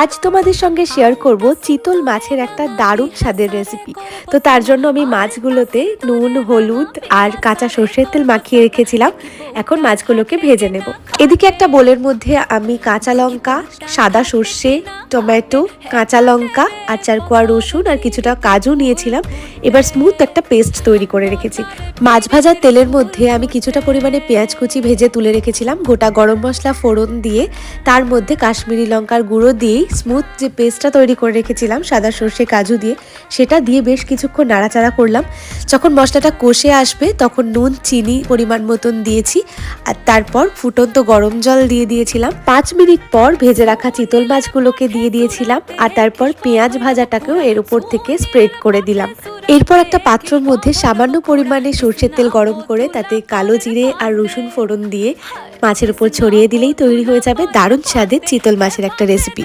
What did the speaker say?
আজ তোমাদের সঙ্গে শেয়ার করব চিতল মাছের একটা দারুণ স্বাদের রেসিপি। তো তার জন্য আমি মাছগুলোতে নুন, হলুদ আর কাঁচা সর্ষের তেল মাখিয়ে রেখেছিলাম। এখন মাছগুলোকে ভেজে নেব। এদিকে একটা বোলের মধ্যে আমি কাঁচা লঙ্কা, সাদা সর্ষে, টমেটো, কাঁচা লঙ্কা আর 4 কোয়া রসুন আর কিছুটা কাজু নিয়েছিলাম। এবার স্মুথ একটা পেস্ট তৈরি করে রেখেছি। মাছ ভাজার তেলের মধ্যে আমি কিছুটা পরিমাণে পেঁয়াজ কুচি ভেজে তুলে রেখেছিলাম। গোটা গরম মশলা ফোড়ন দিয়ে তার মধ্যে কাশ্মীরি লঙ্কার গুঁড়ো দিয়ে স্মুথ যে পেস্টটা তৈরি করে রেখেছিলাম সাদা সর্ষে কাজু দিয়ে, সেটা দিয়ে বেশ কিছুক্ষণ নাড়াচাড়া করলাম। যখন মশলাটা কষে আসবে তখন নুন, চিনি পরিমাণ মতন দিয়েছি আর তারপর ফুটন্ত গরম জল দিয়ে দিয়েছিলাম। 5 মিনিট পর ভেজে রাখা চিতল মাছগুলোকে দিয়ে দিয়েছিলাম আর তারপর পেঁয়াজ ভাজাটাকেও এর উপর থেকে স্প্রেড করে দিলাম। এরপর একটা পাত্রের মধ্যে সামান্য পরিমাণে সর্ষের তেল গরম করে তাতে কালো জিরে আর রসুন ফোড়ন দিয়ে মাছের উপর ছড়িয়ে দিলেই তৈরি হয়ে যাবে দারুণ স্বাদের চিতল মাছের একটা রেসিপি।